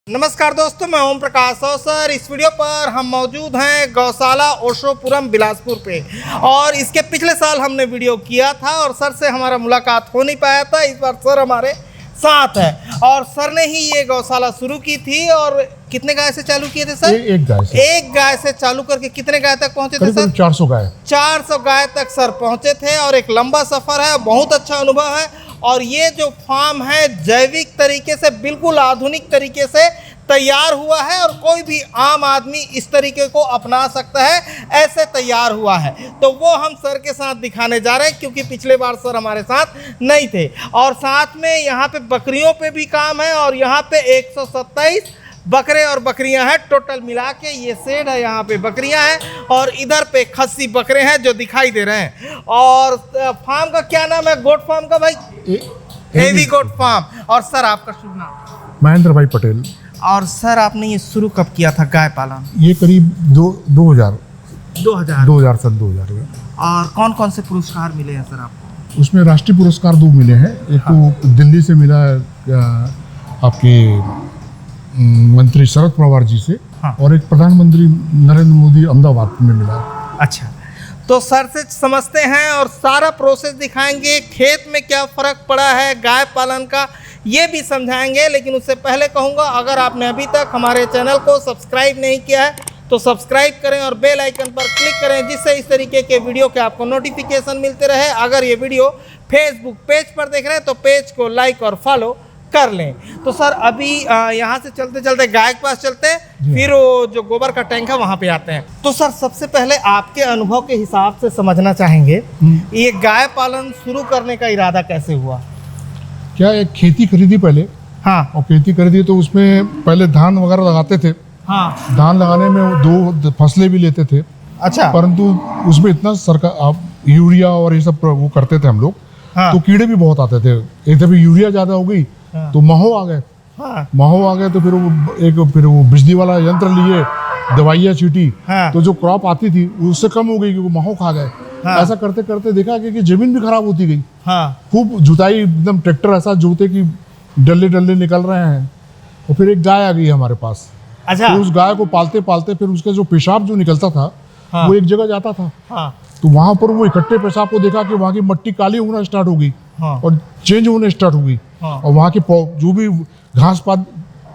नमस्कार दोस्तों, मैं ओम प्रकाश और सर इस वीडियो पर हम मौजूद हैं गौशाला ओशोपुरम बिलासपुर पे। और इसके पिछले साल हमने वीडियो किया था और सर से हमारा मुलाकात हो नहीं पाया था। इस बार सर हमारे साथ है और सर ने ही ये गौशाला शुरू की थी। और कितने गाय से चालू किए थे सर? एक गाय से चालू करके कितने गाय तक पहुंचे थे सर? 400 गाय। 400 गाय तक सर पहुंचे थे और एक लंबा सफर है, बहुत अच्छा अनुभव है। और ये जो फार्म है जैविक तरीके से, बिल्कुल आधुनिक तरीके से तैयार हुआ है और कोई भी आम आदमी इस तरीके को अपना सकता है, ऐसे तैयार हुआ है। तो वो हम सर के साथ दिखाने जा रहे हैं क्योंकि पिछले बार सर हमारे साथ नहीं थे। और साथ में यहाँ पे बकरियों पे भी काम है और यहाँ पे 127 बकरे और बकरियां हैं टोटल मिला के। ये शेड है, यहाँ पे बकरियां हैं और इधर पे खस्सी बकरे हैं जो दिखाई दे रहे हैं। और फार्म का क्या नाम है? गोट फार्म का भाई एवी गोट फार्म। और सर आपका शुभ नाम? महेंद्र भाई पटेल। और सर आपने ये शुरू कब किया था गाय पालन? ये करीब 2000 सन 2000 में। और कौन कौन से पुरस्कार मिले हैं सर आपको? उसमें राष्ट्रीय पुरस्कार 2 मिले हैं। एक तो दिल्ली से मिला आपके मंत्री शरद पवार जी से। हाँ। और एक प्रधानमंत्री नरेंद्र मोदी अहमदाबाद में मिला। अच्छा, तो सर से समझते हैं और सारा प्रोसेस दिखाएंगे। खेत में क्या फ़र्क पड़ा है गाय पालन का ये भी समझाएंगे। लेकिन उससे पहले कहूँगा, अगर आपने अभी तक हमारे चैनल को सब्सक्राइब नहीं किया है तो सब्सक्राइब करें और बेल आइकन पर क्लिक करें, जिससे इस तरीके के वीडियो के आपको नोटिफिकेशन मिलते रहे। अगर ये वीडियो फेसबुक पेज पर देख रहे हैं तो पेज को लाइक और फॉलो कर लें। तो सर अभी यहाँ से चलते चलते गाय के पास चलते हैं, फिर वो जो गोबर का टैंक है वहाँ पे आते हैं। तो सर सबसे पहले आपके अनुभव के हिसाब से समझना चाहेंगे, ये गाय पालन शुरू करने का इरादा कैसे हुआ? क्या एक खेती खरीदी पहले। हाँ। और खेती खरीदी तो उसमें पहले धान वगैरह लगाते थे। हाँ। धान लगाने में वो 2 फसलें भी लेते थे। अच्छा। परंतु उसमें इतना सरकार यूरिया और ये सब वो करते थे हम लोग। हाँ। तो कीड़े भी बहुत आते थे। एक दफे यूरिया ज्यादा हो गई। हाँ। तो माहो आ गए। हाँ। माहो आ गए तो फिर वो बिजली वाला यंत्र लिए, दवाइयाँ छीटी। हाँ। तो जो क्रॉप आती थी उससे कम हो गई क्योंकि माहो खा गए। हाँ। ऐसा करते करते देखा कि जमीन भी खराब होती गई। हाँ। खूब जुताई, एकदम ट्रैक्टर ऐसा जोते कि डल्ले डल्ले निकल रहे हैं। और फिर एक गाय आ गई हमारे पास। अच्छा। तो उस गाय को पालते पालते फिर उसका जो पेशाब जो निकलता था। हाँ। वो एक जगह जाता था। हाँ। तो वहां पर वो इकट्ठे पेशाब को देखा कि वहां की मिट्टी काली होना स्टार्ट हो गई। हाँ। और चेंज होने स्टार्ट हो गई। हाँ। और वहां के जो भी घास पात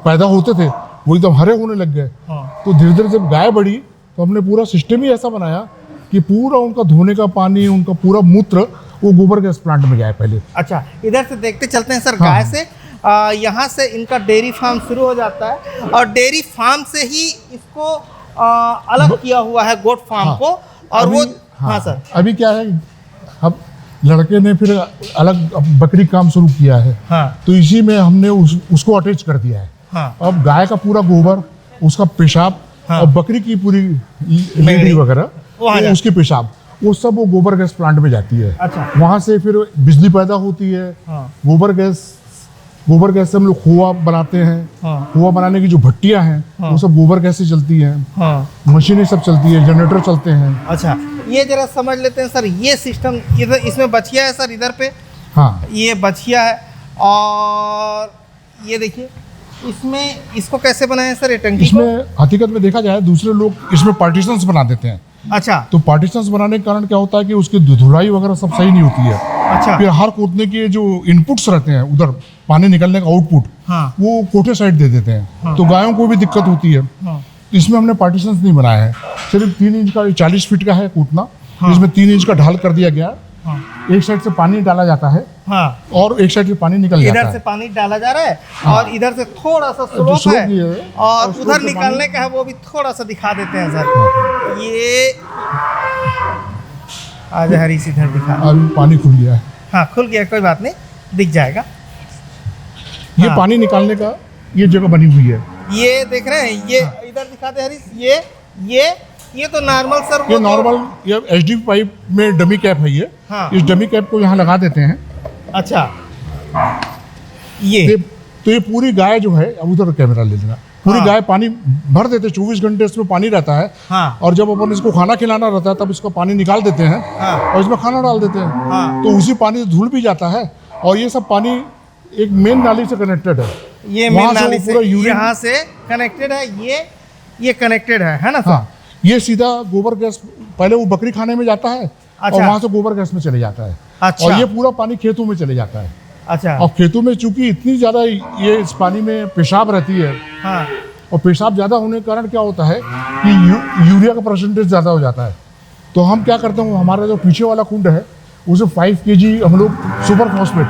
पैदा होते थे वो एकदम हरे होने लग गए। हाँ। तो धीरे धीरे जब गाय बढ़ी तो हमने पूरा सिस्टम ही ऐसा बनाया कि पूरा उनका धोने का पानी, उनका पूरा मूत्र वो गोबर गैस प्लांट में जाए पहले। अच्छा, इधर से देखते चलते हैं सर। हाँ। गाय से यहाँ से इनका डेयरी फार्म शुरू हो जाता है और डेयरी फार्म से ही इसको अलग किया हुआ है गोट फार्म। हाँ। को। और वो हाँ सर अभी क्या है, अब लड़के ने फिर अलग बकरी काम शुरू किया है। हाँ। तो इसी में हमने उसको अटैच कर दिया है। हाँ। अब गाय का पूरा गोबर, उसका पेशाब। हाँ। और बकरी की पूरी लेडी वगैरह उसकी पेशाब, वो सब वो गोबर गैस प्लांट में जाती है। अच्छा। वहाँ से फिर बिजली पैदा होती है। हाँ। गोबर गैस से हम लोग खोआ बनाते हैं। हाँ। खोआ बनाने की जो भट्टियाँ हैं। हाँ। वो सब गोबर गैस से चलती हैं। हाँ। मशीनें सब चलती है, जनरेटर चलते हैं। अच्छा, ये जरा समझ लेते हैं सर। ये सिस्टम इधर, इसमें बछिया है सर, इधर पे। हाँ। ये बछिया है और ये देखिए इसमें इसको कैसे बनाए सर ये टंकी को? इसमें हकीकत में देखा जाए दूसरे लोग इसमें पार्टीशंस बना देते हैं। अच्छा। तो पार्टीशंस बनाने के कारण क्या होता है कि उसकी धुलाई वगैरह सब सही नहीं होती है। अच्छा। फिर हर कूदने के जो इनपुट्स रहते हैं, उधर पानी निकलने का आउटपुट। हाँ। वो कोठे साइड दे देते हैं। हाँ। तो गायों को भी दिक्कत होती है। हाँ। इसमें हमने पार्टीशंस नहीं बनाया है। सिर्फ 3 इंच का, 40 फीट का है कूदना। हाँ। इसमें 3 इंच का ढाल कर दिया गया है। हाँ। एक साइड से पानी डाला जाता है। हाँ। और एक साइड से पानी निकल जाता है। इधर से पानी डाला जा रहा है। हाँ। और इधर से थोड़ा सा स्लोप slope है। ये है। और slope उधर से निकालने का है, वो भी थोड़ा सा दिखा देते हैं सर। हाँ। ये आज हरीश इधर दिखा। अभी पानी खुल गया है। हाँ, खुल गया, कोई बात नहीं, दिख जाएगा। ये हाँ। पानी निकालने का ये जगह बनी हुई है। ये देख रहे हैं, ये इधर दिखाते हरीश। ये तो नॉर्मल सर, ये नॉर्मल, ये एचडीपी पाइप में डमी कैप है ये। हाँ। इस डमी कैप को यहाँ लगा देते हैं। अच्छा। तो ये पूरी गाय जो है, अब उधर कैमरा ले लेना, पूरी हाँ। गाय पानी भर देते, 24 घंटे इसमें पानी रहता है। हाँ। और जब अपन इसको खाना खिलाना रहता है तब इसका पानी निकाल देते हैं। हाँ। और इसमें खाना डाल देते हैं। हाँ। तो उसी पानी से धुल भी जाता है। और ये सब पानी एक मेन नाली से कनेक्टेड है। ये वहाँ मेन से वो नाली से पूरा यूरिन, यहाँ से कनेक्टेड है, ये कनेक्टेड है ना सर? हाँ, ये सीधा गोबर गैस पहले वो बकरी खाने में जाता है और अच्छा। वहाँ से गोबर गैस में चले जाता है। अच्छा। और ये पूरा पानी खेतों में चले जाता है। अच्छा। और खेतों में चूंकि इतनी ज़्यादा ये इस पानी में पेशाब रहती है, हाँ। और पेशाब ज़्यादा होने के कारण क्या होता है कि यूरिया का परसेंटेज ज़्यादा हो जाता है। तो हम क्या करते हैं, हमारा जो पीछे वाला कुंड है उसे 5 kg हम लोग super phosphate,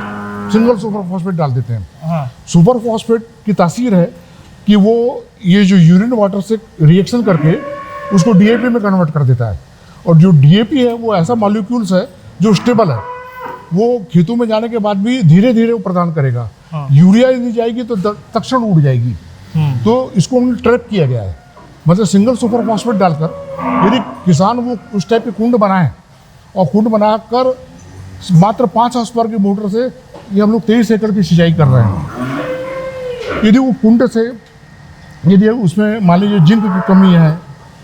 single super phosphate डाल देते हैं। हाँ। सुपर फॉस्फेट की तासीर है कि वो ये जो यूरिन वाटर से रिएक्शन करके उसको डीएपी में कन्वर्ट कर देता है। और जो डीएपी है वो ऐसा मॉलिक्यूल्स है जो स्टेबल है, वो खेतों में जाने के बाद भी धीरे धीरे वो प्रदान करेगा। हाँ। यूरिया यदि जाएगी तो तत्क्षण उड़ जाएगी। तो इसको हमने ट्रैप किया गया है, मतलब सिंगल सुपर फॉस्फेट डालकर यदि किसान वो उस टाइप के कुंड बनाए और कुंड बनाकर मात्र 5 हॉर्स पावर की मोटर से ये हम लोग 23 एकड़ की सिंचाई कर रहे हैं। यदि वो कुंड से यदि उसमें मान लीजिए जिंक की कमी है,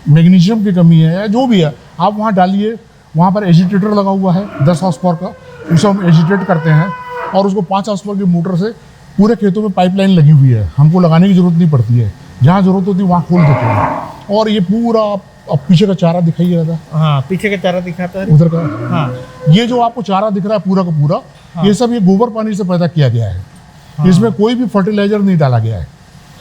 मैग्नीशियम की कमी है, या जो भी है, आप वहाँ डालिए। वहाँ पर एजिटेटर लगा हुआ है 10 हॉर्स पावर का, उसे हम एजिटेट करते हैं और उसको 5 हॉर्स पावर की मोटर से पूरे खेतों में पाइपलाइन लगी हुई है, हमको लगाने की जरूरत नहीं पड़ती है। जहाँ जरूरत होती है वहाँ खोल देते हैं। और ये पूरा अब पीछे का चारा दिखाई दे रहा था। हाँ, पीछे का चारा दिखाता है उधर का। हाँ। ये जो आपको चारा दिख रहा है पूरा का पूरा, हाँ। ये सब ये गोबर पानी से पैदा किया गया है। हाँ। इसमें कोई भी फर्टिलाइजर नहीं डाला गया है।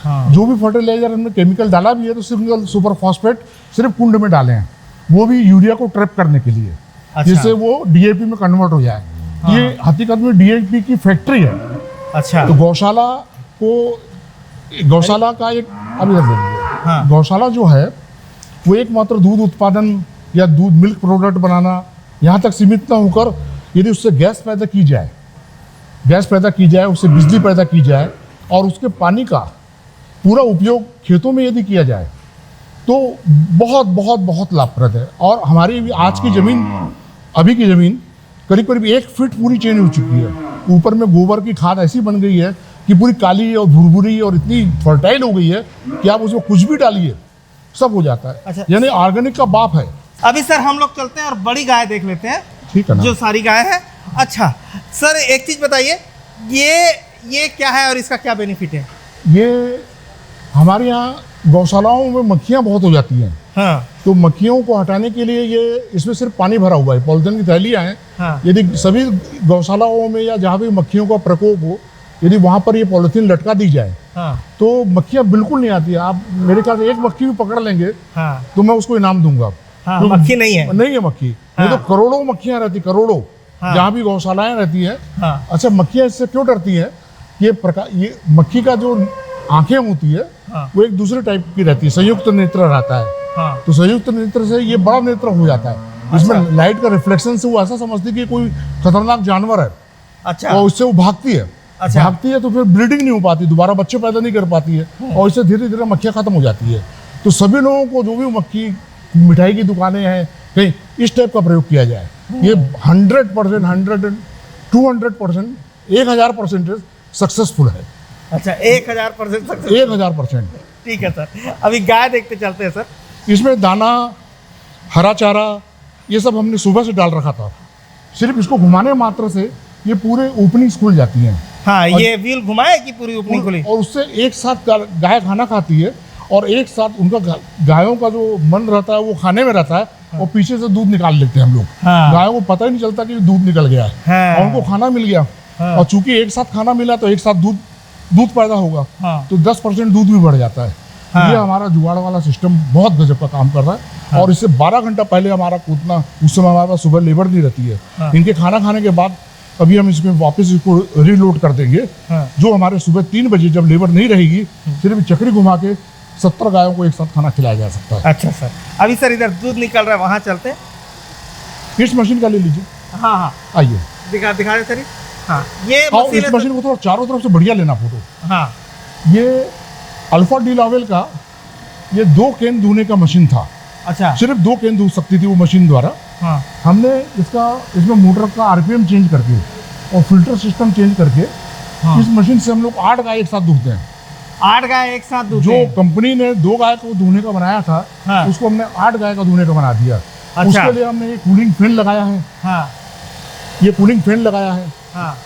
हाँ। जो भी फर्टिलाइजर हमने केमिकल डाला भी है तो सिंगल सुपर फॉस्फेट सिर्फ कुंड में डाले हैं, वो भी यूरिया को ट्रैप करने के लिए। अच्छा। जिससे वो डीएपी में कन्वर्ट हो जाए। हाँ। ये हकीकत में डीएपी की फैक्ट्री है। अच्छा। तो गौशाला का एक अभी हाँ। गौशाला जो है वो एकमात्र दूध उत्पादन या दूध मिल्क प्रोडक्ट बनाना यहाँ तक सीमित न होकर यदि उससे गैस पैदा की जाए, उससे बिजली पैदा की जाए और उसके पानी का पूरा उपयोग खेतों में यदि किया जाए तो बहुत बहुत बहुत लाभप्रद है। और हमारी आज की ज़मीन, अभी की ज़मीन करीब करीब 1 फीट पूरी चेंज हो चुकी है। ऊपर में गोबर की खाद ऐसी बन गई है कि पूरी काली और भुरभुरी और इतनी फर्टाइल हो गई है कि आप उसमें कुछ भी डालिए सब हो जाता है। अच्छा। यानी ऑर्गेनिक का बाप है। अभी सर हम लोग चलते हैं और बड़ी गाय देख लेते हैं, ठीक है ना? जो सारी गाय है। अच्छा सर, एक चीज बताइए, ये क्या है और इसका क्या बेनिफिट है? ये हमारे यहाँ गौशालाओं में मक्खियाँ बहुत हो जाती हैं। हाँ। तो मक्खियों को हटाने के लिए ये इसमें सिर्फ पानी भरा हुआ है, पॉलिथीन की थैलियाँ हैं। हाँ। यदि सभी गौशालाओं में या जहाँ भी मक्खियों का प्रकोप हो, यदि वहाँ पर ये पॉलिथीन लटका दी जाए हाँ। तो मक्खियाँ बिल्कुल नहीं आती है। आप मेरे ख्याल से एक मक्खी भी पकड़ लेंगे हाँ। तो मैं उसको इनाम दूंगा। हाँ, क्योंकि मक्खी नहीं है। नहीं है मक्खी। हाँ। नहीं तो करोड़ों मक्खियाँ रहती, करोड़ों। हाँ। जहाँ भी गौशालाएं रहती हैं। हाँ। अच्छा, मक्खियाँ इससे क्यों डरती हैं? ये मक्खी का जो आंखें होती है हाँ। वो एक दूसरे टाइप की रहती है, संयुक्त नेत्र रहता है। हाँ। तो संयुक्त नेत्र से ये बड़ा नेत्र हो जाता है। इसमें लाइट का रिफ्लेक्शन से वो ऐसा समझती है कि कोई खतरनाक जानवर है। अच्छा। और उससे वो भागती है। अच्छा। भागती है तो फिर ब्रीडिंग नहीं हो पाती, दोबारा बच्चे पैदा नहीं कर पाती है और इससे धीरे धीरे मक्खियाँ खत्म हो जाती है। तो सभी लोगों को जो भी मक्खी, मिठाई की दुकानें हैं कहीं, इस टाइप का प्रयोग किया जाए। ये 100%, 200%, 1000% सक्सेसफुल है। अच्छा, 1000% सक्सेस। 1000%। ठीक है सर, अभी गाय देखते चलते हैं सर। इसमें दाना, हरा चारा, ये सब हमने सुबह से डाल रखा था। सिर्फ इसको घुमाने मात्र से ये पूरे ओपनिंग्स खुल जाती हैं। हाँ, ये व्हील घुमाए कि पूरी ओपनिंग खुली? और उससे एक साथ गाय खाना खाती है और एक साथ उनका गायों का जो मन रहता है वो खाने में रहता है। हाँ। और पीछे से दूध निकाल लेते हैं हम लोग। हाँ। गायों को पता ही नहीं चलता कि दूध निकल गया है। हाँ। और उनको खाना मिल गया। हाँ। और चूंकि एक साथ खाना मिला तो एक साथ दूध पैदा होगा। हाँ। तो 10% दूध भी बढ़ जाता है। हाँ। ये हमारा जुगाड़ वाला सिस्टम बहुत गजब का काम कर रहा है। हाँ। और इससे 12 घंटा पहले हमारा कूदना, उस समय हमारे पास सुबह लेबर नहीं रहती है। हाँ। इनके खाना खाने के बाद अभी हम इसमें वापस इसको रीलोड कर देंगे। हाँ। जो हमारे सुबह 3 बजे जब लेबर नहीं रहेगी, सिर्फ चक्री घुमा के 70 गायों को एक साथ खाना खिलाया जा सकता है। अच्छा सर, अभी सर इधर दूध निकल रहा है, वहाँ चलते हैं। इस मशीन का ले लीजिए। हाँ हाँ, आइए दिखा दे सर। हाँ, ये और इस मशीन को थोड़ा चारों तरफ से बढ़िया लेना फोटो। हाँ। ये अल्फा डी लावेल का ये 2 कैन धोने का मशीन था। अच्छा। सिर्फ 2 कैन धो सकती थी वो मशीन द्वारा। हाँ। हमने इसमें मोटर का आरपीएम चेंज करके और फिल्टर सिस्टम चेंज करके हाँ। इस मशीन से हम लोग 8 गाय एक साथ धोते हैं। 8 गाय एक साथ धोते जो हैं? कंपनी ने 2 गाय को धोने का बनाया था। हाँ। उसको हमने 8 गाय का धोने का बना दिया। अच्छा। उसके लिए हमने ये कूलिंग फैन लगाया है। हाँ। ये कूलिंग फैन लगाया है। हाँ।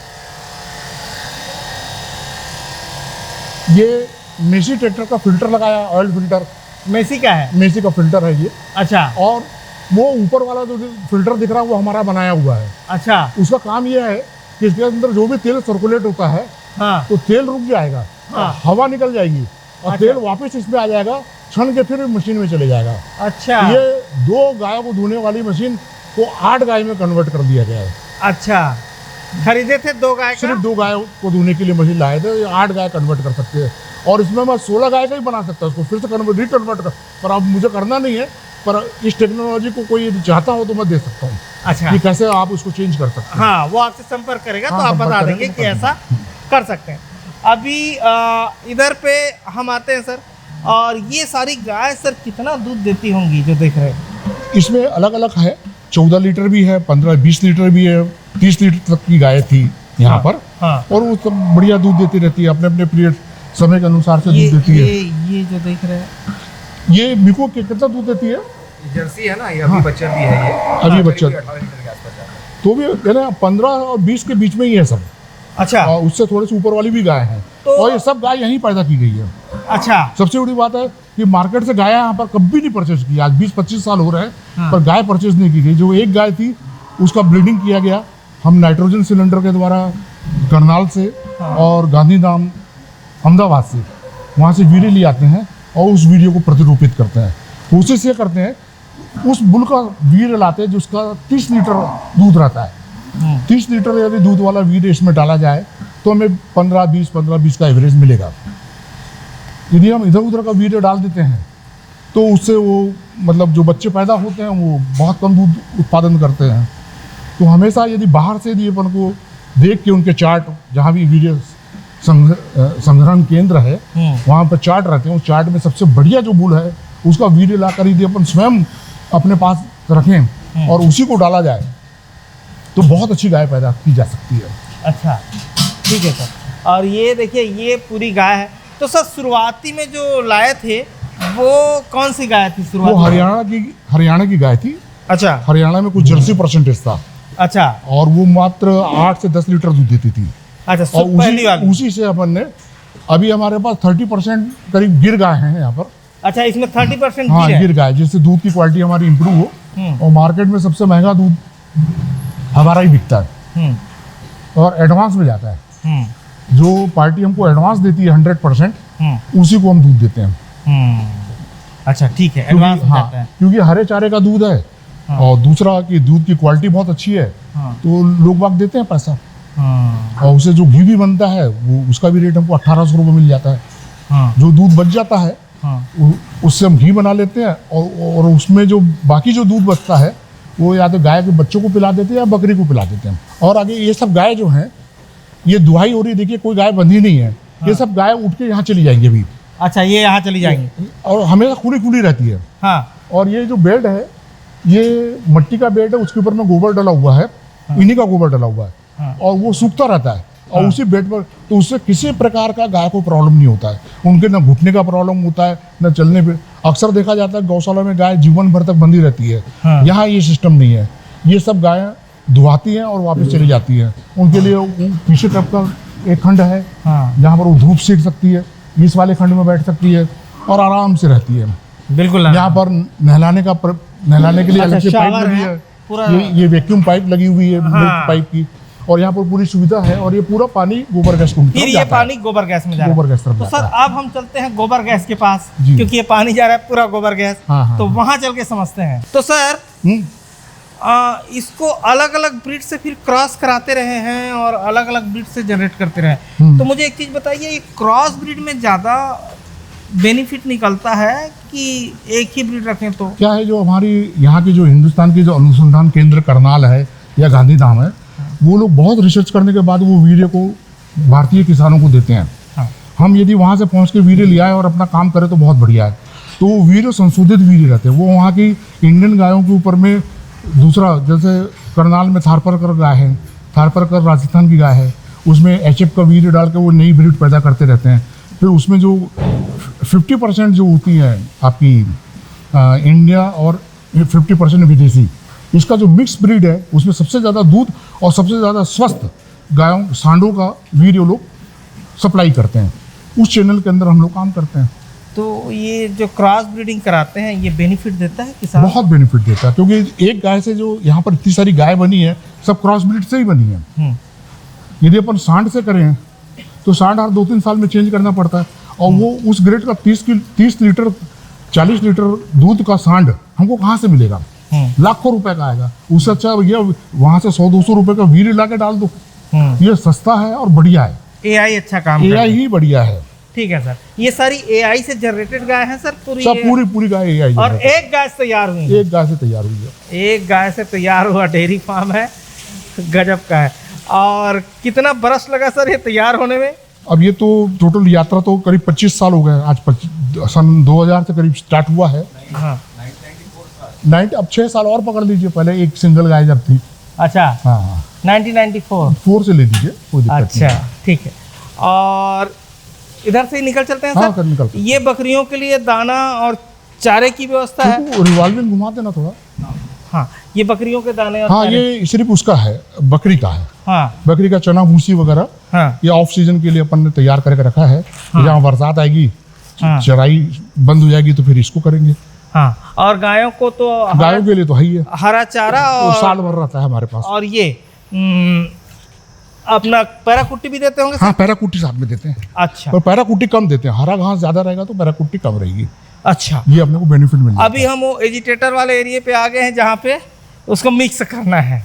ये मेसी ट्रैक्टर का फिल्टर लगाया, ऑयल फिल्टर, मेसी का है? मेसी का फिल्टर है ये। अच्छा और वो ऊपर वाला जो फिल्टर दिख रहा है वो हमारा बनाया हुआ है। अच्छा। उसका काम ये है कि इसके अंदर जो भी तेल सर्कुलेट होता है हाँ तो तेल रुक जाएगा, हाँ। हवा निकल जाएगी और अच्छा। तेल वापस इसमें आ जाएगा, छन के फिर मशीन में चले जाएगा। अच्छा। ये 2 गायों को धोने वाली मशीन को 8 गाय में कन्वर्ट कर दिया गया है। अच्छा, खरीदे थे 2 गाय का? सिर्फ 2 गायों को धोने के लिए मशीन लाए थे, 8 गाय कन्वर्ट कर सकते हैं। और इसमें मैं 16 गाय का ही बना सकता हूँ, उसको फिर से रिकन्वर्ट कर, पर अब मुझे करना नहीं है। पर इस टेक्नोलॉजी को कोई यदि चाहता हो तो मैं दे सकता हूँ अच्छा कि कैसे आप उसको चेंज कर सकते हैं। हाँ, वो आपसे संपर्क करेगा तो हाँ, आप संपर्क बता करेगा देंगे तो कि कर ऐसा कर सकते हैं। अभी इधर पे हम आते हैं सर, और ये सारी गाय सर कितना दूध देती होंगी जो देख रहे हैं? इसमें अलग अलग है, 14 लीटर भी है, 15-20 लीटर भी है, 30 लीटर तक की गाय थी यहाँ पर। हाँ। और वो सब बढ़िया दूध देती रहती है, अपने अपने पीरियड समय के अनुसार से ये दूध देती है। ये जो देख रहे हैं ये मिको के कितना दूध देती है? जर्सी है ना, ये अभी बच्चा भी है ये। अभी बच्चा 18 लीटर के आसपास जाता है। तो भी है ना 15 और 20 के बीच में ही है सब। अच्छा और उससे थोड़े से ऊपर वाली भी गाय है। तो- और ये सब गाय यहीं पैदा की गई है। अच्छा सबसे बड़ी बात है कि मार्केट से गाय यहाँ पर कभी नहीं परचेज की। आज 20-25 साल हो रहे हैं हाँ। पर गाय परचेज नहीं की गई। जो एक गाय थी उसका ब्रीडिंग किया गया, हम नाइट्रोजन सिलेंडर के द्वारा करनाल से और गांधीधाम अहमदाबाद से वहाँ से वीर्य ले आते हैं और उस वीर्य को प्रतिरूपित करते हैं। कोशिश ये करते हैं उस बुल का वीर्य लाते हैं जिसका 30 लीटर दूध रहता है। 30 लीटर यदि दूध वाला वीर्य इसमें डाला जाए तो हमें 15-20 का एवरेज मिलेगा। यदि हम इधर उधर का वीर्य डाल देते हैं तो उससे वो मतलब जो बच्चे पैदा होते हैं वो बहुत कम दूध उत्पादन करते हैं। तो हमेशा यदि बाहर से यदि अपन को देख के उनके चार्ट, जहाँ भी वीर्य संग्रहण केंद्र है वहाँ पर चार्ट रहते हैं, उस चार्ट में सबसे बढ़िया जो बुल है उसका वीर्य ला कर यदि अपन स्वयं अपने पास रखें और उसी को डाला जाए तो बहुत अच्छी गाय पैदा की जा सकती है। अच्छा ठीक है सर। और ये देखिए ये पूरी गाय है। तो सर शुरुआती में जो लाए थे वो कौन सी गाय थी वो शुरुआत? हरियाणा की गाय थी। अच्छा हरियाणा में कुछ जर्सी परसेंटेज था अच्छा और वो मात्र 8 से 10 लीटर दूध देती थी। अच्छा और पहली वाली। उसी से अपन ने अभी हमारे पास 30% करीब गिर गाय हैं यहाँ पर। अच्छा इसमें 30% हाँ गिर है। गिर गाय, जिससे दूध की क्वालिटी हमारी इम्प्रूव हो। और मार्केट में सबसे महंगा दूध हमारा ही बिकता है और एडवांस में जाता है। जो पार्टी हमको एडवांस देती है 100% उसी को हम दूध देते हैं। अच्छा ठीक है, क्योंकि एडवांस हाँ जाता है। क्योंकि हरे चारे का दूध है और दूसरा कि दूध की क्वालिटी बहुत अच्छी है तो लोग बाग देते हैं पैसा। और उससे जो घी भी बनता है वो उसका भी रेट हमको 1800 रुपये मिल जाता है। जो दूध बच जाता है उससे हम घी बना लेते हैं और उसमें जो बाकी जो दूध बचता है वो या तो गाय के बच्चों को पिला देते हैं या बकरी को पिला देते हैं। और आगे ये सब गाय जो हैं ये दुहाई हो रही, देखिए कोई गाय बंधी नहीं है। ये सब गाय उठ के यहाँ चली जाएंगी अभी। अच्छा ये यहाँ चली जाएंगी और हमेशा खुली खुली रहती है। हाँ। और ये जो बेड है ये मट्टी का बेड है, उसके ऊपर में गोबर डला हुआ है, इन्हीं का गोबर डला हुआ है और वो सूखता रहता है और उसी बेड पर, तो उससे किसी प्रकार का गाय को प्रॉब्लम नहीं होता है। उनके ना घुटने का प्रॉब्लम होता है ना चलने पे। अक्सर देखा जाता है गौशाला में गाय जीवन भर तक बंधी रहती है। यहाँ ये सिस्टम नहीं है। ये सब गायें दुहाती हैं और वापस चली जाती हैं। उनके लिए पीछे तरफ का एक खंड है जहाँ पर वो धूप सेक सकती है, इस वाले खंड में बैठ सकती है और आराम से रहती है। बिल्कुल। यहाँ पर नहलाने के लिए अलग से पाइप लगी है। ये वैक्यूम पाइप लगी हुई है मिल्क पाइप की, और यहाँ पर पूरी सुविधा है। और ये पूरा पानी गोबर गैस को फिर ये पानी गोबर गैस में जा रहा है। गोबर गैस तरफ तो जाता सर है। अब हम चलते हैं गोबर गैस के पास, जी। क्योंकि ये पानी जा रहा है पूरा गोबर गैस। हाँ, तो वहां चल के समझते हैं। तो सर इसको अलग अलग ब्रीड से फिर क्रॉस कराते रहे हैं और अलग अलग ब्रीड से जनरेट करते रहे। तो मुझे एक चीज़ बताइए, ये क्रॉस ब्रीड में ज़्यादा बेनिफिट निकलता है कि एक ही ब्रीड रखें? तो क्या है, जो हमारी यहाँ की जो हिंदुस्तान की जो अनुसंधान केंद्र करनाल है या गांधीधाम है, वो लोग बहुत रिसर्च करने के बाद वो वीर्य को भारतीय किसानों को देते हैं। हम यदि वहाँ से पहुँच के वीर्य ले आए और अपना काम करें तो बहुत बढ़िया है। तो वो वीर्य संशोधित वीर्य रहते हैं। वो वहाँ की इंडियन गायों के ऊपर में दूसरा, जैसे करनाल में थारपारकर गाय है, थारपारकर राजस्थान की गाय है, उसमें HF का वीर्य डाल के वो नई ब्रीड पैदा करते रहते हैं। फिर उसमें जो 50% जो होती है आपकी इंडिया और 50% विदेशी, इसका जो मिक्स ब्रीड है उसमें सबसे ज़्यादा दूध और सबसे ज़्यादा स्वस्थ गायों सांडों का वीर्य लोग सप्लाई करते हैं। उस चैनल के अंदर हम लोग काम करते हैं। तो ये जो क्रॉस ब्रीडिंग कराते हैं ये बेनिफिट देता है किसान? बहुत बेनिफिट देता है, क्योंकि एक गाय से जो यहाँ पर इतनी सारी गाय बनी है सब क्रॉस ब्रीड से ही बनी है। यदि अपन सांड से करें तो सांड हर 2-3 साल में चेंज करना पड़ता है, और वो उस ग्रेड का 30 लीटर 40 लीटर दूध का सांड हमको कहाँ से मिलेगा? लाखों रुपए का आएगा। उससे अच्छा भैया वहाँ से 100-200 रुपए का वीर्य ला के डाल दो। ये सस्ता है और बढ़िया है। AI अच्छा काम कर रहा AI है। ही बढ़िया है। ठीक है सर, ये सारी AI से जनरेटेड गाय हैं सर? सब पूरी गाय AI और है। एक गाय से तैयार हुई है? एक गाय से तैयार हुई है। एक गाय से तैयार हुआ डेयरी फार्म है, गजब का है। और कितना बरस लगा सर ये तैयार होने में? अब ये तो टोटल यात्रा तो करीब 25 साल हो गए। आज सन 2000 से करीब स्टार्ट हुआ है। हाँ। 90 अब 6 साल और पकड़ लीजिए, पहले एक सिंगल गाय जब थी। अच्छा। हाँ 1994 4 से ले लीजिए, कोई दिक्कत अच्छा नहीं। ठीक है। और इधर से ही निकल चलते हैं हाँ, सर। निकलते हैं। ये बकरियों के लिए दाना और चारे की व्यवस्था है? देखो, रिवॉल्विंग घुमा देना थोड़ा। हाँ, ये बकरियों के दाने और हाँ, चारे? ये सिर्फ उसका है, बकरी का है। हाँ बकरी का चना भूसी वगैरह हाँ ये ऑफ सीजन के लिए अपन ने तैयार करके रखा है। जहाँ बरसात आएगी, हाँ। चराई बंद हो जाएगी तो फिर इसको करेंगे। हाँ। और गायों को तो गायों के लिए तो है ही है, हरा चारा वो और साल भर रहता है हमारे पास। और ये अपना पैराकुट्टी भी देते होंगे? हाँ, पैराकुट्टी साथ में देते हैं, अच्छा पर पैराकुट्टी कम देते हैं। हरा घास ज्यादा रहेगा तो पैराकुट्टी कम रहेगी। अच्छा। ये अपने को बेनिफिट मिल जाता अभी हम वो एजिटेटर वाले एरिया पे आ गए हैं जहाँ पे उसको मिक्स करना है।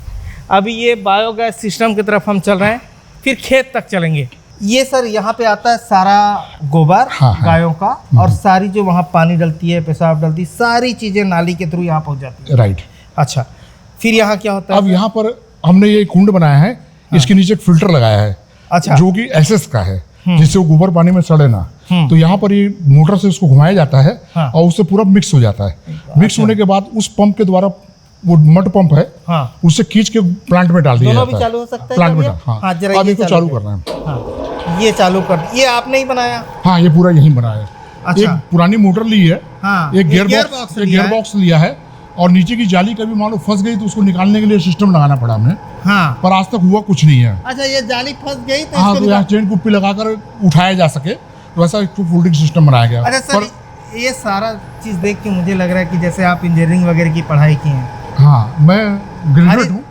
अभी ये बायोगैस सिस्टम की तरफ हम चल रहे हैं, फिर खेत तक चलेंगे। ये सर यहाँ पे आता है सारा गोबर हाँ, हाँ। गायों का, और सारी जो वहाँ पानी डलती है, पेशाब डलती है, सारी चीजें नाली के थ्रू यहाँ पहुँच जाती है। राइट। अच्छा, फिर यहाँ क्या होता है? अब यहाँ पर हमने ये कुंड बनाया है, इसके नीचे एक फिल्टर लगाया है। अच्छा। जो कि एसएस का है, जिससे वो गोबर पानी में सड़े ना। तो यहाँ पर ये मोटर से उसको घुमाया जाता है। हाँ। और उससे पूरा मिक्स हो जाता है। मिक्स होने के बाद उस पंप के द्वारा, वो मड पंप है, हाँ। उससे खींच के प्लांट में डाल दिया दोनों जाता भी है। चालू हो सकता है प्लांट क्या में भैया? हाँ। हाँ, जरा अब ये इसको चालू करना है। हाँ, ये चालू कर, ये आपने ही बनाया? हाँ, ये पूरा यही बनाया है। अच्छा। एक पुरानी मोटर ली है, हाँ, एक गियर बॉक्स लिया है, और नीचे की जाली कभी मान लो फंस गई तो उसको निकालने के लिए सिस्टम लगाना पड़ा हमें। हाँ। पर आज तक हुआ कुछ नहीं है। अच्छा, ये जाली फंस गई तो हाँ, इसको तो यहाँ चेन कुप्पी लगाकर उठाया जा सके, तो वैसा एक फोल्डिंग सिस्टम बनाया गया। अच्छा सर, ये सारा चीज़ देख के मुझे लग रहा है कि जैसे आप इंजीनियरिंग वगैरह की पढ़ाई की हैं। हाँ, मैं ग्रेजुएट हूँ।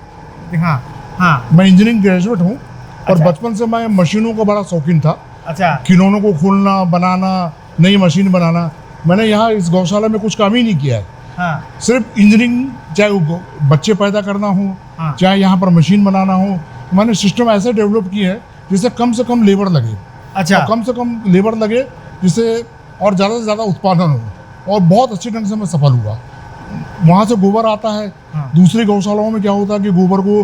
हाँ हाँ। मैं इंजीनियरिंग ग्रेजुएट हूँ, और अच्छा। बचपन से मैं मशीनों का बड़ा शौकीन था। अच्छा। खिलौनों को खोलना, बनाना, नई मशीन बनाना। मैंने यहाँ इस गौशाला में कुछ काम ही नहीं किया है। हाँ सिर्फ इंजीनियरिंग, चाहे वो बच्चे पैदा करना हो, हाँ। चाहे यहाँ पर मशीन बनाना हो, मैंने सिस्टम ऐसे डेवलप किए हैं जिससे कम से कम लेबर लगे। अच्छा। और कम से कम लेबर लगे जिससे और ज़्यादा से ज़्यादा उत्पादन हो, और बहुत अच्छे ढंग से मैं सफल हुआ। वहाँ से गोबर आता है। हाँ। दूसरी गौशालाओं में क्या होता है कि गोबर को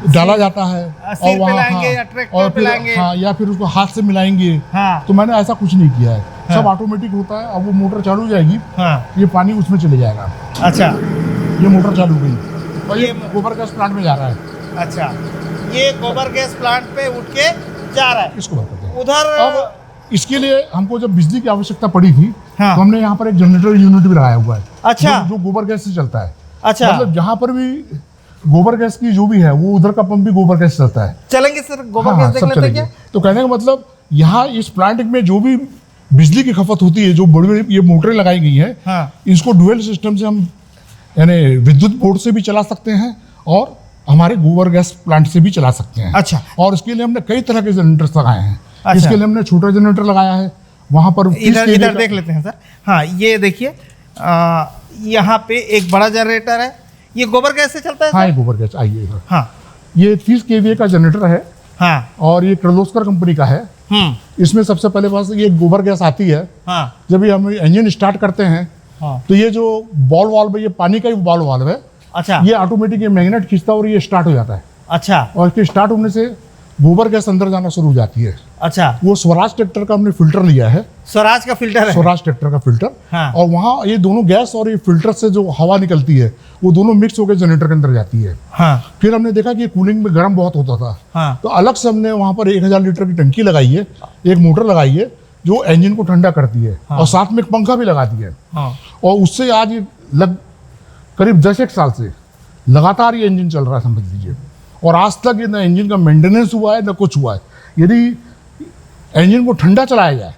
डाला जाता है, सिर पे वहाँ लाएंगे या ट्रैक्टर पे लाएंगे। हाँ, या फिर उसको हाथ से मिलाएंगे। हाँ तो मैंने ऐसा कुछ नहीं किया है। हाँ। सब ऑटोमेटिक होता है। अब वो मोटर चालू हो जाएगी, हाँ। ये पानी उसमें चले जाएगा। अच्छा। ये मोटर चालू गई और ये गोबर गैस प्लांट में जा रहा है। अच्छा, ये गोबर गैस प्लांट पे उठ के जा रहा है। इसको भर करते हैं। उधर अब इसके लिए हमको जब बिजली की आवश्यकता पड़ी थी, हाँ। तो हमने यहाँ पर एक जनरेटर यूनिट भी लगाया हुआ है। अच्छा। जो गोबर गैस से चलता है। अच्छा। मतलब जहाँ पर भी गोबर गैस की जो भी है, वो उधर का पंप भी गोबर गैस से चलता है। चलेंगे सर, गोबर हाँ, गैस देख सब लेते हैं चलेंगे। क्या? तो कहने का मतलब यहाँ इस प्लांट में जो भी बिजली की खपत होती है, जो बड़ी बड़ी ये मोटरें लगाई गई हैं, हाँ। इसको डुअल सिस्टम से हम यानी विद्युत बोर्ड से भी चला सकते हैं और हमारे गोबर गैस प्लांट से भी चला सकते हैं। अच्छा। और इसके लिए हमने कई तरह के जनरेटर्स लगाए हैं। अच्छा। इसके लिए हमने छोटा जनरेटर लगाया है, वहाँ पर 30 इधर kV इधर का- देख लेते हैं सर। हाँ, ये देखिए, यहाँ पे एक बड़ा जनरेटर है। ये गोबर गैस से चलता है हाँ, सर? ये गोबर गैस आइए इधर। हाँ ये 30 kVA का जनरेटर है, हाँ। और ये किर्लोस्कर कंपनी का है। इसमें सबसे पहले पास ये गोबर गैस आती है। हाँ जब ये हम इंजन स्टार्ट करते हैं, हाँ। तो ये जो बॉल वाल्व है, ये पानी का ही बॉल वाल्व है। अच्छा। ये ऑटोमेटिक ये मैग्नेट खींचता है और ये स्टार्ट हो जाता है। अच्छा। और इसके स्टार्ट होने से गोबर गैस अंदर जाना शुरू हो जाती है। अच्छा, वो स्वराज ट्रैक्टर का हमने फिल्टर लिया है, स्वराज का फिल्टर है? स्वराज ट्रैक्टर का फिल्टर। हाँ। और वहाँ ये दोनों गैस और ये फिल्टर से जो हवा निकलती है, वो दोनों मिक्स होकर जनरेटर के अंदर जाती है। हाँ फिर हमने देखा कि कूलिंग में गर्म बहुत होता था। हाँ। तो अलग से हमने वहाँ पर 1000 लीटर की टंकी लगाई है, एक मोटर लगाई है जो इंजन को ठंडा करती है। हाँ। और साथ में एक पंखा भी लगा दिया है। हाँ। और उससे आज ये करीब 10-1 साल से लगातार ये इंजन चल रहा है, समझ लीजिए। और आज तक ये ना इंजन का मेंटेनेंस हुआ है, ना कुछ हुआ है। यदि इंजन को ठंडा चलाया जाए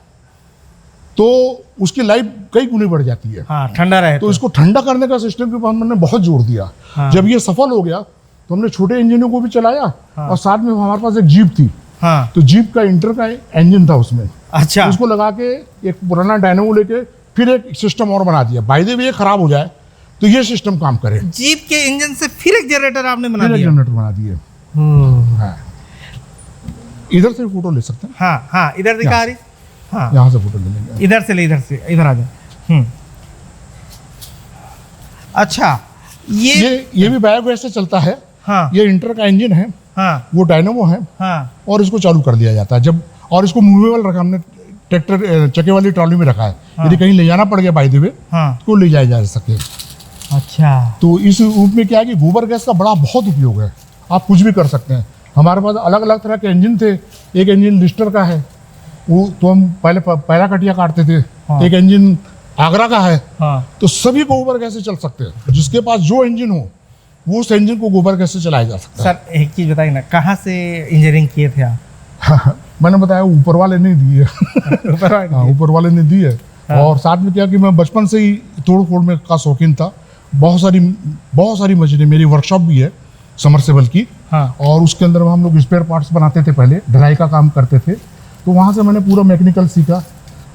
तो उसकी लाइफ कई गुने बढ़ जाती है। हाँ, ठंडा रहे तो इसको ठंडा करने का सिस्टम के ऊपर हमने बहुत जोर दिया। हाँ। जब ये सफल हो गया तो हमने छोटे इंजनों को भी चलाया। हाँ। और साथ में हमारे पास एक जीप थी। हाँ, तो जीप का इंटर का इंजन था उसमें। अच्छा, उसको लगा के एक पुराना डायनेमो लेके फिर एक सिस्टम और बना दिया। बाय द वे ये खराब हो जाए तो ये सिस्टम काम करे। जीप के इंजन से फिर एक जनरेटर आपने बना फिर एक दिया। जनरेटर बना दिए। हाँ। इधर से फोटो ले सकते हैं। हाँ हाँ, इधर दिखा यहाँ रही। हाँ, यहाँ से फोटो ले लेंगे। इधर से ले, इधर से इधर आ जाए। अच्छा, ये भी बायोगैस से चलता है। हाँ ये इंटर का इंजन है। हाँ वो डायनेमो है। हाँ, और इसको चालू कर दिया जाता है जब, और इसको मूवेबल रखा हमने, ट्रैक्टर चके वाली ट्रॉली में रखा है। यदि कहीं ले जाना पड़ गया बाय द वे हाँ, तो ले जाया जा सके। अच्छा, तो इस रूप में क्या है कि गोबर गैस का बड़ा बहुत उपयोग है। आप कुछ भी कर सकते हैं। हमारे पास अलग अलग तरह के इंजन थे। एक इंजन लिस्टर का है, वो तो हम पहले पैरा कटिया काटते थे। हाँ। एक इंजन आगरा का है। हाँ, तो सभी को गोबर गैस से चल सकते हैं। जिसके पास जो इंजन हो वो उस इंजन को गोबर गैस से चलाया जा सकता है। सर एक चीज़ बताइए ना, कहाँ से इंजीनियरिंग किए थे आप? मैंने बताया ऊपर वाले ने दी है। ऊपर वाले हाँ, ऊपर वाले ने दी है। हाँ। और साथ में क्या कि मैं बचपन से ही तोड़ फोड़ में का शौकीन था। बहुत सारी मशीनें, मेरी वर्कशॉप भी है समरसेबल की। हाँ, और उसके अंदर हम लोग स्पेयर पार्ट्स बनाते थे, पहले ढलाई का काम करते थे। तो वहाँ से मैंने पूरा मैकेनिकल सीखा।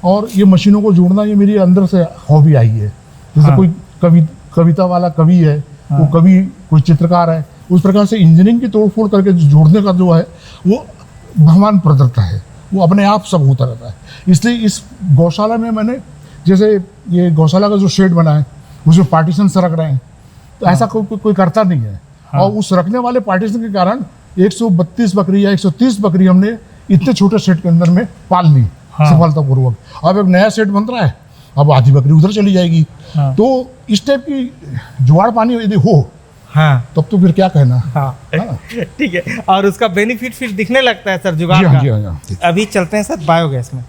और ये मशीनों को जोड़ना ये मेरी अंदर से हॉबी आई है। जैसे हाँ। कोई कविता वाला कवि है, वो कवि, कोई चित्रकार है, उस प्रकार से इंजीनियरिंग की तोड़ फोड़ करके जोड़ने का जो है वो भगवान प्रदत्त है। वो अपने आप सब होता रहता है। इसलिए इस गौशाला में मैंने, जैसे ये गौशाला का जो शेड बना है उसमें पार्टीशन से रख रहे हैं, तो ऐसा कोई करता नहीं है। हाँ। और उस रखने वाले पार्टीशन के कारण 132 बकरी या 130 बकरी हमने इतने छोटे सेट के अंदर में पाल ली। हाँ। सफलतापूर्वक। अब एक नया सेट बन रहा है, अब आधी बकरी उधर चली जाएगी। हाँ। तो इस टाइप की जुगाड़ पानी यदि हो हाँ, तब तो फिर क्या कहना। हाँ, हाँ। ठीक है। और उसका बेनिफिट फिर दिखने लगता है सर जी जुगाड़ हाँ, का। जी हाँ, जी हाँ। अभी चलते हैं सर बायोगैस में।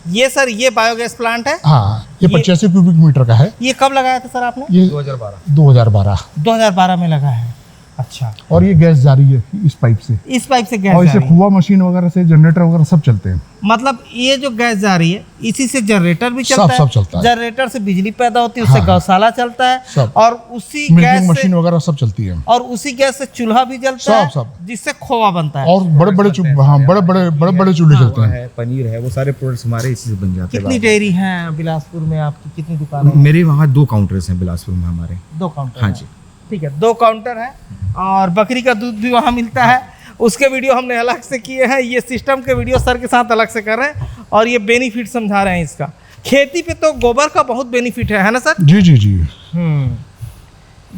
ये सर, ये बायोगैस प्लांट है। हाँ, ये ये- 85 क्यूबिक मीटर का है। ये कब लगाया था सर आपने? ये 2012। 2012। 2012 में लगा है। अच्छा, और ये गैस जारी है इस पाइप से। इस पाइप से गैस और जा इसे रही है। कुआ मशीन वगैरह से, जनरेटर वगैरह सब चलते हैं। मतलब ये जो गैस जा रही है इसी से जनरेटर भी चलता सब चलता है। जनरेटर से बिजली पैदा होती है, उससे हाँ, गौशाला चलता है। सब। और उसी गैस मिल्किंग से, मशीन वगैरह सब चलती है। और उसी गैस से चूल्हा भी जलता है, सब। जिससे खोआ बनता है। और बड़े बड़े चूल्हे चलते हैं। है, पनीर है, वो सारे प्रोडक्ट्स हमारे इसी से बन जाते हैं। कितनी डेयरी है बिलासपुर में आपकी? कितनी दुकानें? मेरे वहाँ 2 काउंटर्स हैं बिलासपुर में हमारे। 2 काउंटर हाँ है। जी। ठीक है, 2 काउंटर है। और बकरी का दूध भी वहाँ मिलता है। उसके वीडियो हमने अलग से किए हैं। ये सिस्टम के वीडियो सर के साथ अलग से कर रहे हैं। और ये बेनिफिट समझा रहे हैं इसका। खेती पे तो गोबर का बहुत बेनिफिट है ना सर? जी जी जी।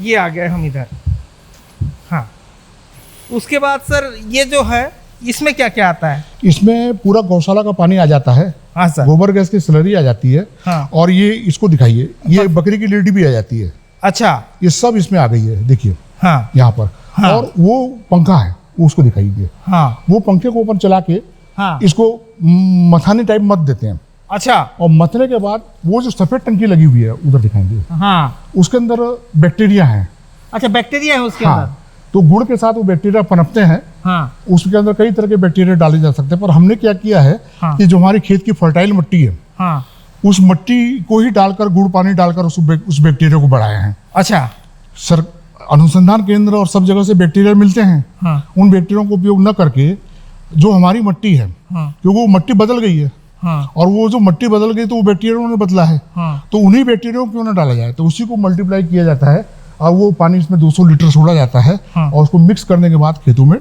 ये आ गए हम इधर। हाँ, उसके बाद सर ये जो है इसमें क्या क्या आता है? इसमें पूरा गौशाला का पानी आ जाता है। हाँ सर। गोबर गैस की स्लरी आ जाती है। हाँ। और ये इसको दिखाइए, ये बकरी की लेडी भी आ जाती है। अच्छा। ये सब इसमें आ गई है, देखिए हाँ यहाँ पर। हाँ। और वो पंखा है, वो उसको दिखाइए। हाँ वो पंखे को ऊपर चला के हाँ। इसको मथाने टाइप मत देते हैं। अच्छा। और मथने के बाद वो जो सफेद टंकी लगी हुई है उधर दिखाएंगे, हाँ। उसके अंदर बैक्टीरिया है। अच्छा, बैक्टीरिया है उसके हाँ, अंदर। तो गुड़ के साथ वो बैक्टीरिया पनपते हैं। हाँ उसके अंदर कई तरह के बैक्टीरिया डाले जा सकते हैं। पर हमने क्या किया है हाँ। कि जो हमारी खेत की फर्टाइल मिट्टी है, हाँ। उस मिट्टी को ही डालकर, गुड़ पानी डालकर उस बैक्टीरिया को बढ़ाए हैं। अच्छा। सर, अनुसंधान केंद्र और सब जगह से बैक्टीरिया मिलते हैं। हाँ उन बैक्टीरिया को उपयोग न करके जो हमारी मिट्टी है, हाँ क्योंकि वो मिट्टी बदल गई है, हाँ और वो जो मिट्टी बदल गई तो वो बैक्टीरिया ने बदला है, हाँ। तो उन्हीं बैक्टीरिया को क्यों ना डाला जाए। तो उसी को मल्टीप्लाई किया जाता है और वो पानी इसमें 200 लीटर छोड़ा जाता है। हाँ। और उसको मिक्स करने के बाद खेतों में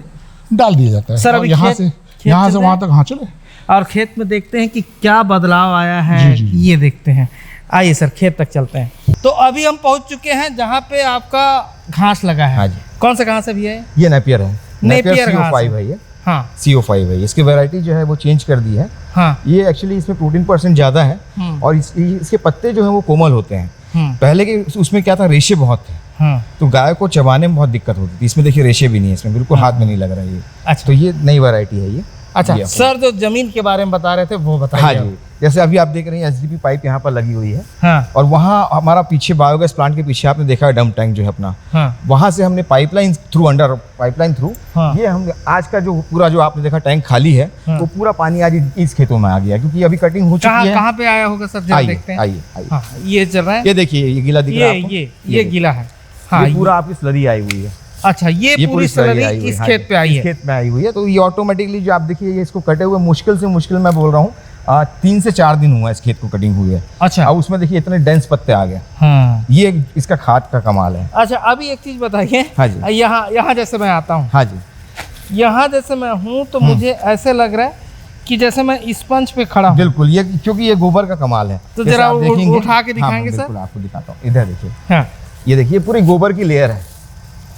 डाल दिया जाता है। सर, और अभी यहाँ खेत से वहाँ तक, हाँ चले। और खेत में देखते हैं कि क्या बदलाव आया है। जी, जी। ये देखते हैं। आइए सर, खेत तक चलते हैं। तो अभी हम पहुंच चुके हैं जहाँ पे आपका घास लगा है। हाँ जी। कौन सा घास अभी है? ये नेपियर है। नेपियर घास CO5 है ये। हाँ CO5 है। इसकी वैरायटी जो है वो चेंज कर दी है। हाँ। ये एक्चुअली इसमें प्रोटीन % ज़्यादा है। और इसके पत्ते जो हैं वो कोमल होते हैं। पहले के उसमें क्या था, रेशे बहुत थे, हाँ। तो गाय को चबाने में बहुत दिक्कत होती थी। इसमें देखिए रेशे भी नहीं है, इसमें बिल्कुल हाथ में नहीं लग रहा है ये। अच्छा। तो ये नई वैरायटी है ये। अच्छा ये सर, जो जमीन के बारे में बता रहे थे वो बताइए। हाँ जी, जैसे अभी आप देख रहे हैं एसडीपी पाइप यहाँ पर लगी हुई है। हाँ और वहाँ हमारा पीछे बायोगैस प्लांट के पीछे आपने देखा है डंप टैंक जो है अपना, हाँ वहाँ से हमने pipeline through, under pipeline through, हाँ। ये हम आज का जो पूरा जो आपने देखा टैंक खाली है, हाँ। तो पूरा पानी आज इस खेतों में आ गया, क्योंकि अभी कटिंग हो चुकी है। कहाँ पे आया होगा सर, जरा आइए देखते हैं। आइए आइए, हाँ, ये चल रहा है, ये देखिए, ये गीला दिख रहा है आपको? ये देखिए। गीला है। हाँ ये पूरा आपकी स्लरी आई हुई है, अच्छा, ये पूरी स्लरी आई हुई इस है। खेत पे आई इस है। खेत में आई हुई है, तो ये ऑटोमेटिकली जो आप देखिए, ये इसको कटे हुए मुश्किल से मुश्किल मैं बोल रहा हूँ 3 से 4 दिन हुआ इस खेत को कटिंग हुई है। अच्छा अब उसमें देखिए इतने डेंस पत्ते आ गए, हाँ। ये इसका खाद का कमाल है। अच्छा अभी एक चीज बताइए, हाँ जी। यहाँ जैसे मैं आता हूँ, हाँ जी, यहाँ जैसे मैं हूँ तो मुझे ऐसे लग रहा है कि जैसे मैं स्पंज पे खड़ा हूँ। बिल्कुल, ये क्योंकि ये गोबर का कमाल है। तो जैसे जरा आप देखेंगे- उठा के हाँ, दिखाएंगे सर? बिल्कुल आपको दिखाता हूँ, इधर देखिए, हाँ ये देखिए पूरी गोबर की लेयर है।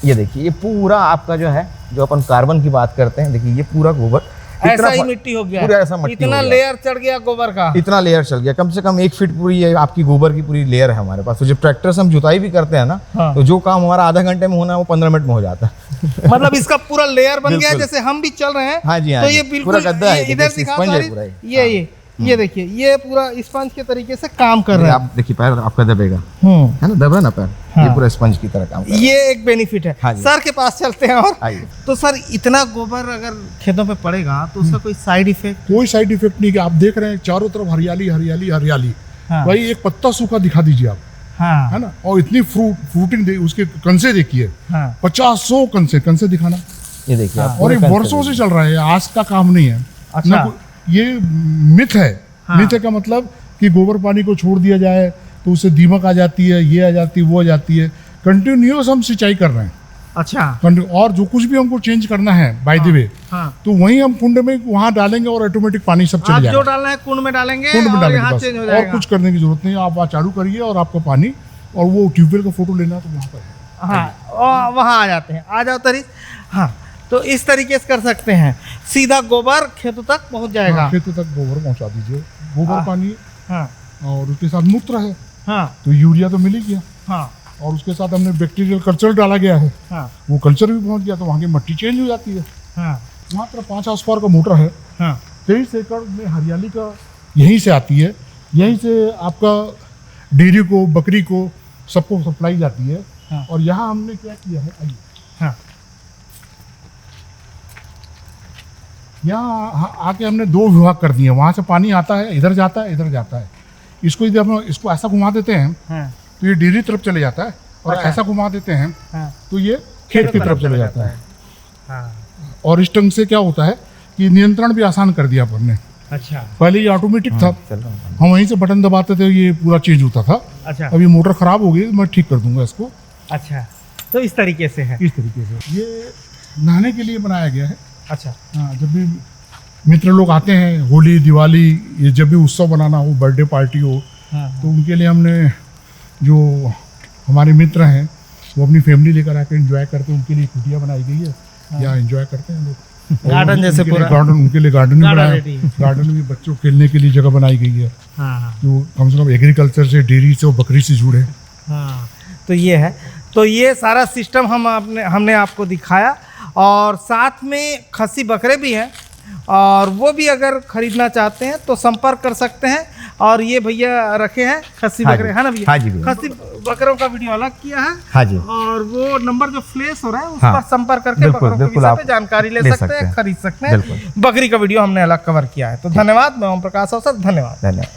ये देखिए, ये पूरा आपका जो है, जो अपन कार्बन की बात करते हैं, देखिए ये पूरा गोबर ऐसा ही मिट्टी हो गया, पूरा ऐसा मिट्टी इतना हो गया। लेयर चढ़ गया गोबर का। इतना लेयर चल गया, कम से कम 1 फीट पूरी ये आपकी गोबर की पूरी लेयर है हमारे पास। तो जब ट्रैक्टर से हम जुताई भी करते हैं ना, हाँ। तो जो काम हमारा आधा घंटे में होना है वो 15 मिनट में हो जाता है। मतलब इसका पूरा लेयर बन गया है, बिल्कुल। जैसे हम भी चल रहे हैं। हाँ जी, हाँ तो जी, ये पूरा बिल्कुल गद्दा है, इधर देखिए, दिखा स्पंज है सारी- पूरा ये। ये देखिए, ये पूरा स्पंज के तरीके से काम कर रहा है। आप देखिए पैर आपका दबेगा, हम्म, है ना, दब रहा ना पैर, हाँ। ये पूरा स्पंज की तरह काम कर रहा है। ये एक बेनिफिट है। हाँ जी। सर के पास चलते हैं और आइए। तो सर, इतना गोबर अगर खेतों पे पड़ेगा तो उसका कोई साइड इफेक्ट? कोई साइड इफेक्ट नहीं कि आप देख रहे हैं चारों तरफ हरियाली हरियाली हरियाली। हाँ। भाई एक पत्ता सूखा दिखा दीजिए आप, हाँ है ना, और इतनी फ्रूटिंग उसके कंसे देखिए, हाँ 50-100 कंसे दिखाना। ये देखिए हाँ। आप और ये पूरे वर्षों कंसे से चल रहा है, आज का काम नहीं है। अच्छा। ना ये मिथ है। हाँ। मिथ का मतलब कि गोबर पानी को छोड़ दिया जाए तो उससे दीमक आ जाती है, ये आ जाती है, वो आ जाती है। कंटिन्यूअस हम सिंचाई कर रहे हैं, अच्छा और जो कुछ भी हमको चेंज करना है बाय द वे, हाँ। तो वहीं हम कुंड में वहां डालेंगे और ऑटोमेटिक पानी सब चले आप जो जाएगा। डालना है कुंड में डालेंगे, कुंड में और डालेंगे यहाँ बस, चेंज हो और जाएगा। कुछ करने की जरूरत नहीं है। आप वहाँ चालू करिए और आपका पानी, और वो ट्यूबवेल का फोटो लेना तो वहाँ पर। हाँ, और वहाँ आ जाते हैं, आ जाओ तरी। हाँ, तो इस तरीके से कर सकते हैं, सीधा गोबर खेतों तक पहुँच जाएगा। हाँ, खेतों तक गोबर पहुँचा दीजिए। गोबर पानी हाँ और उसके साथ मूत्र है, हाँ तो यूरिया तो मिल ही गया, हाँ और उसके साथ हमने बैक्टीरियल कल्चर डाला गया है, हाँ वो कल्चर भी पहुंच गया, तो वहाँ की मिट्टी चेंज हो जाती है। हाँ मात्र 5 हाउस पावर का मोटर है, हाँ 23 एकड़ में हरियाली का यहीं से आती है, यहीं से आपका डेयरी को, बकरी को, सबको सप्लाई जाती है। हाँ। और यहाँ हमने क्या किया है, आइए हाँ यहाँ आके हमने 2 विभाग कर दिए। वहाँ से पानी आता है, इधर जाता है, इधर जाता है। इसको यदि हम इसको ऐसा घुमा देते हैं हाँ तो ये डेयरी तरफ चले जाता है, और अच्छा। ऐसा घुमा देते हैं हाँ तो ये खेत की तरफ चले जाता है। हाँ। और इस ढंग से क्या होता है कि नियंत्रण भी आसान कर दिया अपन ने। अच्छा पहले ये ऑटोमेटिक था, चल रहा है। हम वहीं से बटन दबाते थे, ये पूरा चेंज होता था। अच्छा अब ये मोटर खराब हो गई, मैं ठीक कर दूंगा इसको। अच्छा, तो इस तरीके से है। इस तरीके से ये नहाने के लिए बनाया गया है। अच्छा हाँ, जब भी मित्र लोग आते हैं, होली, दिवाली, ये जब भी उत्सव बनाना हो, बर्थडे पार्टी हो, हाँ तो उनके लिए हमने, जो हमारे मित्र हैं वो अपनी फैमिली लेकर आकर एंजॉय करते हैं, उनके लिए कुटिया बनाई गई है, यहाँ एंजॉय करते हैं लोग। और गार्डन जैसे उनके लिए पूरा गार्डन, उनके लिए गार्डन भी गार्डन बनाया रेडी है। गार्डन में बच्चों को खेलने के लिए जगह बनाई गई है, हाँ जो कम से कम एग्रीकल्चर से, डेयरी से और बकरी से जुड़े। हाँ, तो ये है, तो ये सारा सिस्टम हमने आपको दिखाया, और साथ में खस्सी बकरे भी हैं, और वो भी अगर खरीदना चाहते हैं तो संपर्क कर सकते हैं। और ये भैया रखे हैं खस्सी हाँ बकरे, जी। है ना भैया? हाँ जी भैया। खस्सी बकरों का वीडियो अलग किया है, हाँ जी, और वो नंबर जो फ्लैश हो रहा है उस हाँ। पर संपर्क करके बिल्कुल, बकरों के बिल्कुल विषय आप पे जानकारी ले ले सकते सकते हैं, हैं। खरीद सकते हैं। बिल्कुल। बकरी का वीडियो हमने अलग कवर किया है। तो धन्यवाद, मैं ओम प्रकाश अवसर, धन्यवाद। धन्यवाद।